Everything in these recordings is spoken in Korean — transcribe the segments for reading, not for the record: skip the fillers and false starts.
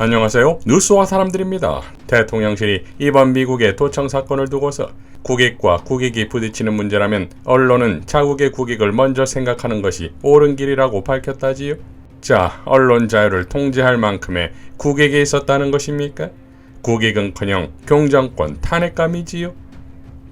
안녕하세요. 뉴스와 사람들입니다. 대통령실이 이번 미국의 도청 사건을 두고서 국익과 국익이 부딪히는 문제라면 언론은 자국의 국익을 먼저 생각하는 것이 옳은 길이라고 밝혔다지요. 자, 언론 자유를 통제할 만큼의 국익이 있었다는 것입니까? 국익은커녕 공정권 탄핵감이지요.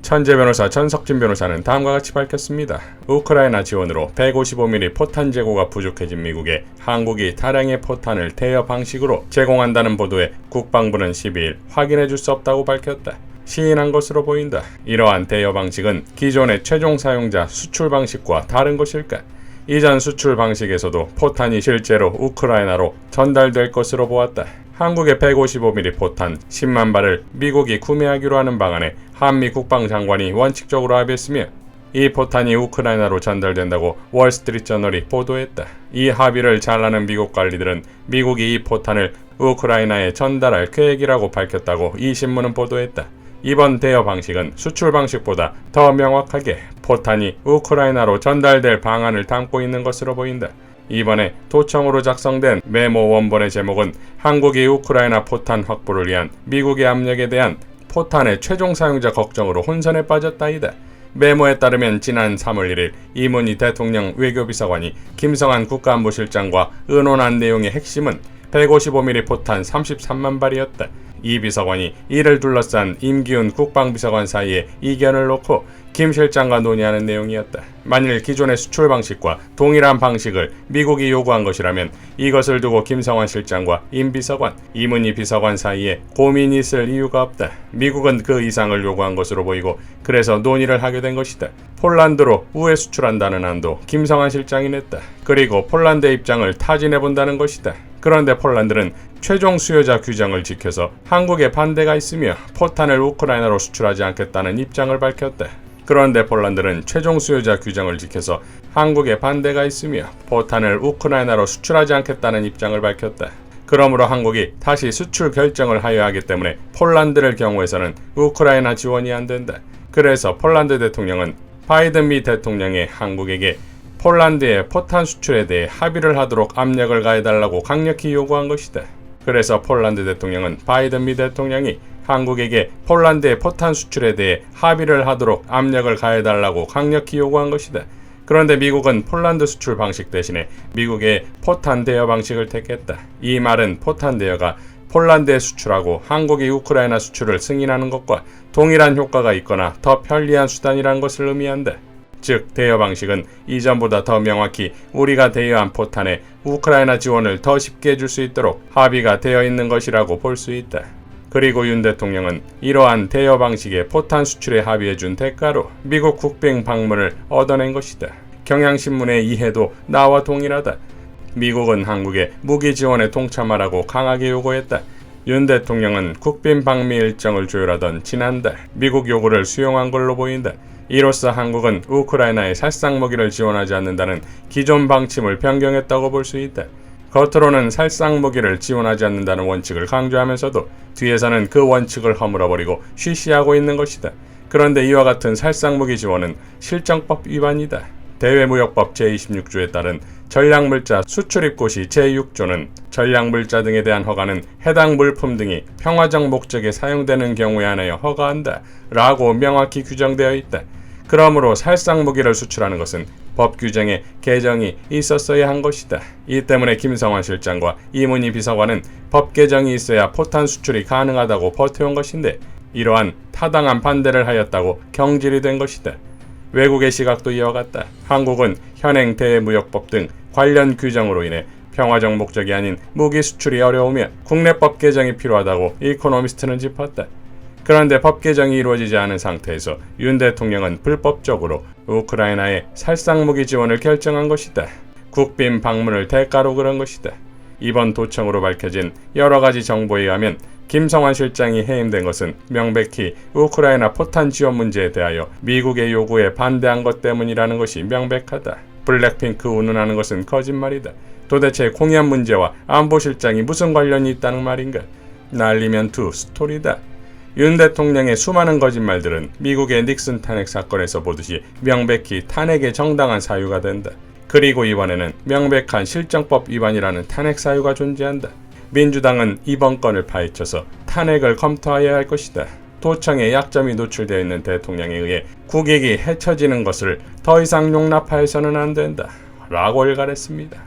천재 변호사 전석진 변호사는 다음과 같이 밝혔습니다. 우크라이나 지원으로 155mm 포탄 재고가 부족해진 미국에 한국이 다량의 포탄을 대여 방식으로 제공한다는 보도에 국방부는 12일 확인해 줄 수 없다고 밝혔다. 시인한 것으로 보인다. 이러한 대여 방식은 기존의 최종 사용자 수출 방식과 다른 것일까? 이전 수출 방식에서도 포탄이 실제로 우크라이나로 전달될 것으로 보았다. 한국의 155mm 포탄 10만 발을 미국이 구매하기로 하는 방안에 한미 국방장관이 원칙적으로 합의했으며 이 포탄이 우크라이나로 전달된다고 월스트리트저널이 보도했다. 이 합의를 잘 아는 미국 관리들은 미국이 이 포탄을 우크라이나에 전달할 계획이라고 밝혔다고 이 신문은 보도했다. 이번 대여 방식은 수출 방식보다 더 명확하게 포탄이 우크라이나로 전달될 방안을 담고 있는 것으로 보인다. 이번에 도청으로 작성된 메모 원본의 제목은 한국이 우크라이나 포탄 확보를 위한 미국의 압력에 대한 포탄의 최종 사용자 걱정으로 혼선에 빠졌다이다. 메모에 따르면 지난 3월 1일 이문희 대통령 외교비서관이 김성한 국가안보실장과 의논한 내용의 핵심은 155mm 포탄 33만 발이었다. 이 비서관이 이를 둘러싼 임기훈 국방비서관 사이에 이견을 놓고 김 실장과 논의하는 내용이었다. 만일 기존의 수출 방식과 동일한 방식을 미국이 요구한 것이라면 이것을 두고 김성환 실장과 임 비서관, 이문희 비서관 사이에 고민이 있을 이유가 없다. 미국은 그 이상을 요구한 것으로 보이고 그래서 논의를 하게 된 것이다. 폴란드로 우회 수출한다는 안도 김성환 실장이 냈다. 그리고 폴란드의 입장을 타진해본다는 것이다. 그런데 폴란드는 최종 수요자 규정을 지켜서 한국에 반대가 있으며 포탄을 우크라이나로 수출하지 않겠다는 입장을 밝혔다. 그런데 폴란드는 최종 수요자 규정을 지켜서 한국에 반대가 있으며 포탄을 우크라이나로 수출하지 않겠다는 입장을 밝혔다. 그러므로 한국이 다시 수출 결정을 하여야 하기 때문에 폴란드를 경우에서는 우크라이나 지원이 안 된다. 그래서 폴란드 대통령은 바이든 미 대통령이 한국에게 폴란드의 포탄 수출에 대해 합의를 하도록 압력을 가해달라고 강력히 요구한 것이다. 그래서 폴란드 대통령은 바이든 미 대통령이 한국에게 폴란드의 포탄 수출에 대해 합의를 하도록 압력을 가해달라고 강력히 요구한 것이다. 그런데 미국은 폴란드 수출 방식 대신에 미국의 포탄 대여 방식을 택했다. 이 말은 포탄 대여가 폴란드에 수출하고 한국이 우크라이나 수출을 승인하는 것과 동일한 효과가 있거나 더 편리한 수단이라는 것을 의미한다. 즉 대여 방식은 이전보다 더 명확히 우리가 대여한 포탄에 우크라이나 지원을 더 쉽게 해줄 수 있도록 합의가 되어 있는 것이라고 볼 수 있다. 그리고 윤 대통령은 이러한 대여 방식의 포탄 수출에 합의해준 대가로 미국 국빈 방문을 얻어낸 것이다. 경향신문의 이해도 나와 동일하다. 미국은 한국에 무기 지원에 동참하라고 강하게 요구했다. 윤 대통령은 국빈 방미 일정을 조율하던 지난달 미국 요구를 수용한 걸로 보인다. 이로써 한국은 우크라이나에 살상무기를 지원하지 않는다는 기존 방침을 변경했다고 볼 수 있다. 겉으로는 살상무기를 지원하지 않는다는 원칙을 강조하면서도 뒤에서는 그 원칙을 허물어버리고 쉬쉬하고 있는 것이다. 그런데 이와 같은 살상무기 지원은 실정법 위반이다. 대외무역법 제26조에 따른 전략물자 수출입고시 제6조는 전략물자 등에 대한 허가는 해당 물품 등이 평화적 목적에 사용되는 경우에 한하여 허가한다 라고 명확히 규정되어 있다. 그러므로 살상무기를 수출하는 것은 법 규정에 개정이 있었어야 한 것이다. 이 때문에 김성환 실장과 이문희 비서관은 법 개정이 있어야 포탄 수출이 가능하다고 버텨온 것인데 이러한 타당한 반대를 하였다고 경질이 된 것이다. 외국의 시각도 이와 같다. 한국은 현행 대무역법 등 관련 규정으로 인해 평화적 목적이 아닌 무기 수출이 어려우며 국내법 개정이 필요하다고 이코노미스트는 짚었다. 그런데 법 개정이 이루어지지 않은 상태에서 윤 대통령은 불법적으로 우크라이나에 살상무기 지원을 결정한 것이다. 국빈 방문을 대가로 그런 것이다. 이번 도청으로 밝혀진 여러 가지 정보에 의하면 김성환 실장이 해임된 것은 명백히 우크라이나 포탄 지원 문제에 대하여 미국의 요구에 반대한 것 때문이라는 것이 명백하다. 블랙핑크 운운하는 것은 거짓말이다. 도대체 공연 문제와 안보실장이 무슨 관련이 있다는 말인가? 날리면 투 스토리다. 윤 대통령의 수많은 거짓말들은 미국의 닉슨 탄핵 사건에서 보듯이 명백히 탄핵의 정당한 사유가 된다. 그리고 이번에는 명백한 실정법 위반이라는 탄핵 사유가 존재한다. 민주당은 이번 건을 파헤쳐서 탄핵을 검토해야 할 것이다. 도청에 약점이 노출되어 있는 대통령에 의해 국익이 해쳐지는 것을 더 이상 용납해서는 안 된다. 라고 일갈했습니다.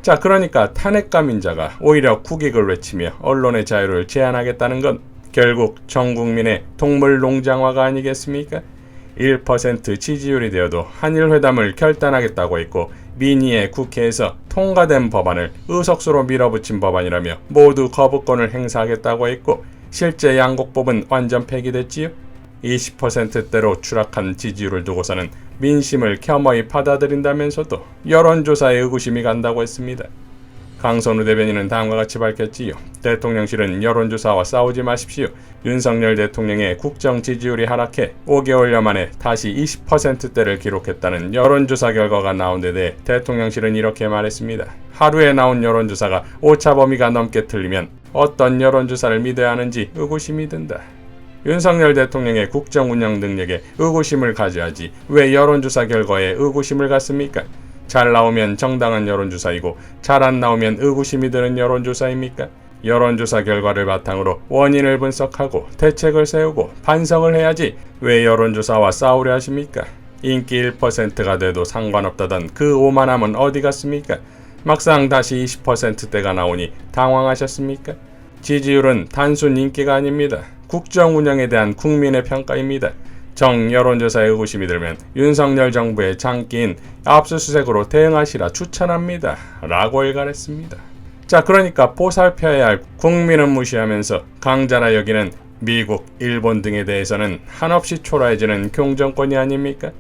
자, 그러니까 탄핵 감인자가 오히려 국익을 외치며 언론의 자유를 제한하겠다는 건 결국 전 국민의 동물 농장화가 아니겠습니까? 1% 지지율이 되어도 한일회담을 결단하겠다고 했고 민의의 국회에서 통과된 법안을 의석수로 밀어붙인 법안이라며 모두 거부권을 행사하겠다고 했고 실제 양곡법은 완전 폐기됐지요. 20%대로 추락한 지지율을 두고서는 민심을 겸허히 받아들인다면서도 여론조사에 의구심이 간다고 했습니다. 강선우 대변인은 다음과 같이 밝혔지요. 대통령실은 여론조사와 싸우지 마십시오. 윤석열 대통령의 국정 지지율이 하락해 5개월여 만에 다시 20%대를 기록했다는 여론조사 결과가 나온 데 대해 대통령실은 이렇게 말했습니다. 하루에 나온 여론조사가 오차 범위가 넘게 틀리면 어떤 여론조사를 믿어야 하는지 의구심이 든다. 윤석열 대통령의 국정 운영 능력에 의구심을 가져야지 왜 여론조사 결과에 의구심을 갖습니까? 잘 나오면 정당한 여론조사이고 잘 안 나오면 의구심이 드는 여론조사입니까? 여론조사 결과를 바탕으로 원인을 분석하고 대책을 세우고 반성을 해야지 왜 여론조사와 싸우려 하십니까? 인기 1%가 돼도 상관없다던 그 오만함은 어디 갔습니까? 막상 다시 20%대가 나오니 당황하셨습니까? 지지율은 단순 인기가 아닙니다. 국정 운영에 대한 국민의 평가입니다. 정 여론조사에 의구심이 들면 윤석열 정부의 장기인 압수수색으로 대응하시라 추천합니다. 라고 일갈했습니다. 자, 그러니까 보살펴야 할 국민은 무시하면서 강자라 여기는 미국, 일본 등에 대해서는 한없이 초라해지는 경정권이 아닙니까?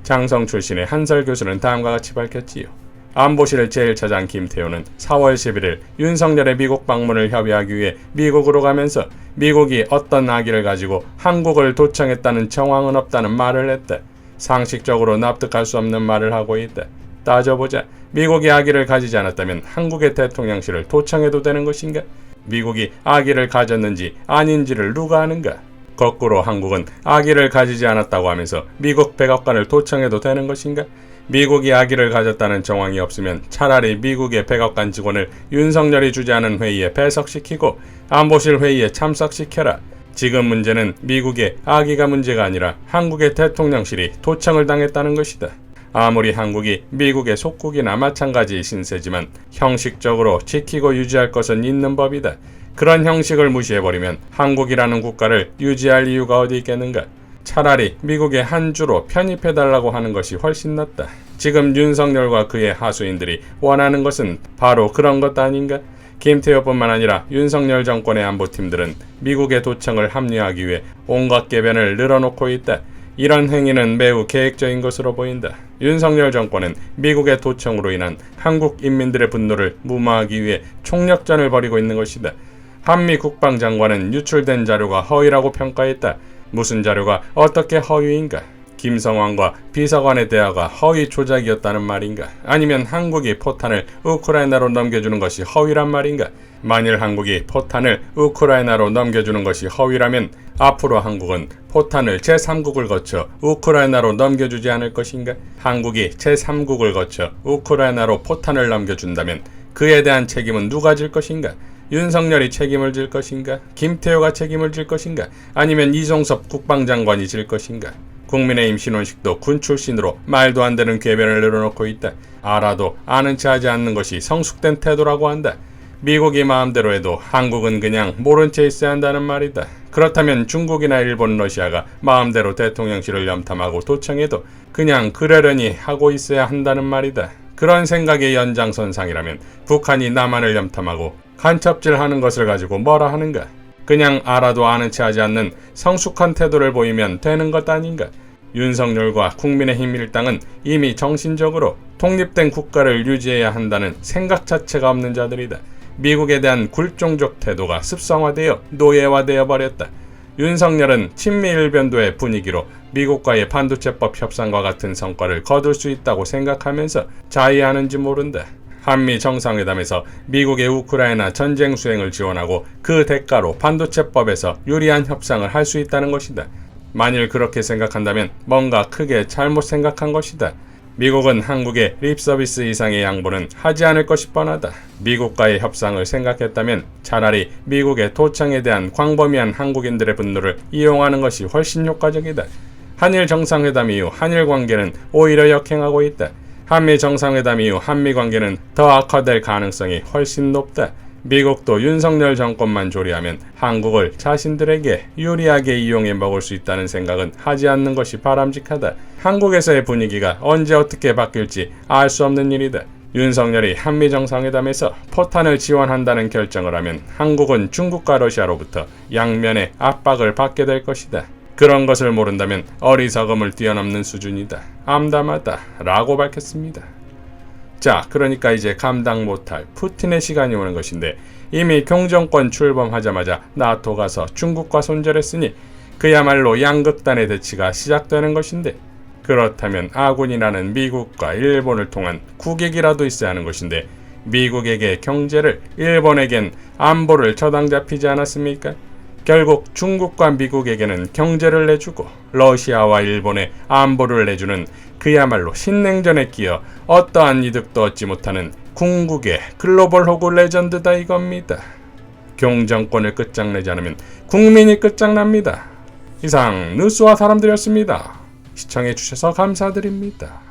장성 출신의 한설 교수는 다음과 같이 밝혔지요. 안보실 제1차장 김태호는 4월 11일 윤석열의 미국 방문을 협의하기 위해 미국으로 가면서 미국이 어떤 악의를 가지고 한국을 도청했다는 정황은 없다는 말을 했다. 상식적으로 납득할 수 없는 말을 하고 있다. 따져보자. 미국이 악의를 가지지 않았다면 한국의 대통령실을 도청해도 되는 것인가? 미국이 악의를 가졌는지 아닌지를 누가 아는가? 거꾸로 한국은 악의를 가지지 않았다고 하면서 미국 백악관을 도청해도 되는 것인가? 미국이 악의를 가졌다는 정황이 없으면 차라리 미국의 백악관 직원을 윤석열이 주재하는 회의에 배석시키고 안보실 회의에 참석시켜라. 지금 문제는 미국의 악의가 문제가 아니라 한국의 대통령실이 도청을 당했다는 것이다. 아무리 한국이 미국의 속국이나 마찬가지 신세지만 형식적으로 지키고 유지할 것은 있는 법이다. 그런 형식을 무시해버리면 한국이라는 국가를 유지할 이유가 어디 있겠는가? 차라리 미국의 한 주로 편입해달라고 하는 것이 훨씬 낫다. 지금 윤석열과 그의 하수인들이 원하는 것은 바로 그런 것 아닌가? 김태호뿐만 아니라 윤석열 정권의 안보팀들은 미국의 도청을 합리화하기 위해 온갖 궤변을 늘어놓고 있다. 이런 행위는 매우 계획적인 것으로 보인다. 윤석열 정권은 미국의 도청으로 인한 한국 인민들의 분노를 무마하기 위해 총력전을 벌이고 있는 것이다. 한미 국방장관은 유출된 자료가 허위라고 평가했다. 무슨 자료가 어떻게 허위인가? 김성완과 비서관의 대화가 허위 조작이었다는 말인가? 아니면 한국이 포탄을 우크라이나로 넘겨주는 것이 허위란 말인가? 만일 한국이 포탄을 우크라이나로 넘겨주는 것이 허위라면 앞으로 한국은 포탄을 제3국을 거쳐 우크라이나로 넘겨주지 않을 것인가? 한국이 제3국을 거쳐 우크라이나로 포탄을 넘겨준다면 그에 대한 책임은 누가 질 것인가? 윤석열이 책임을 질 것인가? 김태호가 책임을 질 것인가? 아니면 이종섭 국방장관이 질 것인가? 국민의힘 신원식도 군 출신으로 말도 안 되는 궤변을 늘어놓고 있다. 알아도 아는 체 하지 않는 것이 성숙된 태도라고 한다. 미국이 마음대로 해도 한국은 그냥 모른 채 있어야 한다는 말이다. 그렇다면 중국이나 일본, 러시아가 마음대로 대통령실을 염탐하고 도청해도 그냥 그러려니 하고 있어야 한다는 말이다. 그런 생각의 연장선상이라면 북한이 남한을 염탐하고 간첩질하는 것을 가지고 뭐라 하는가? 그냥 알아도 아는 체 하지 않는 성숙한 태도를 보이면 되는 것 아닌가? 윤석열과 국민의힘 일당은 이미 정신적으로 독립된 국가를 유지해야 한다는 생각 자체가 없는 자들이다. 미국에 대한 굴종적 태도가 습성화되어 노예화되어 버렸다. 윤석열은 친미일변도의 분위기로 미국과의 반도체법 협상과 같은 성과를 거둘 수 있다고 생각하면서 자의하는지 모른다. 한미 정상회담에서 미국의 우크라이나 전쟁 수행을 지원하고 그 대가로 반도체법에서 유리한 협상을 할 수 있다는 것이다. 만일 그렇게 생각한다면 뭔가 크게 잘못 생각한 것이다. 미국은 한국의 립서비스 이상의 양보는 하지 않을 것이 뻔하다. 미국과의 협상을 생각했다면 차라리 미국의 도청에 대한 광범위한 한국인들의 분노를 이용하는 것이 훨씬 효과적이다. 한일 정상회담 이후 한일 관계는 오히려 역행하고 있다. 한미 정상회담 이후 한미 관계는 더 악화될 가능성이 훨씬 높다. 미국도 윤석열 정권만 조리하면 한국을 자신들에게 유리하게 이용해 먹을 수 있다는 생각은 하지 않는 것이 바람직하다. 한국에서의 분위기가 언제 어떻게 바뀔지 알 수 없는 일이다. 윤석열이 한미 정상회담에서 포탄을 지원한다는 결정을 하면 한국은 중국과 러시아로부터 양면의 압박을 받게 될 것이다. 그런 것을 모른다면 어리석음을 뛰어넘는 수준이다. 암담하다. 라고 밝혔습니다. 자, 그러니까 이제 감당 못할 푸틴의 시간이 오는 것인데 이미 경정권 출범하자마자 나토 가서 중국과 손절했으니 그야말로 양극단의 대치가 시작되는 것인데 그렇다면 아군이라는 미국과 일본을 통한 국익이라도 있어야 하는 것인데 미국에게 경제를 일본에겐 안보를 저당 잡히지 않았습니까? 결국 중국과 미국에게는 경제를 내주고 러시아와 일본에 안보를 내주는 그야말로 신냉전에 끼어 어떠한 이득도 얻지 못하는 궁극의 글로벌 호구 레전드다 이겁니다. 경정권을 끝장내지 않으면 국민이 끝장납니다. 이상 뉴스와 사람들이었습니다. 시청해주셔서 감사드립니다.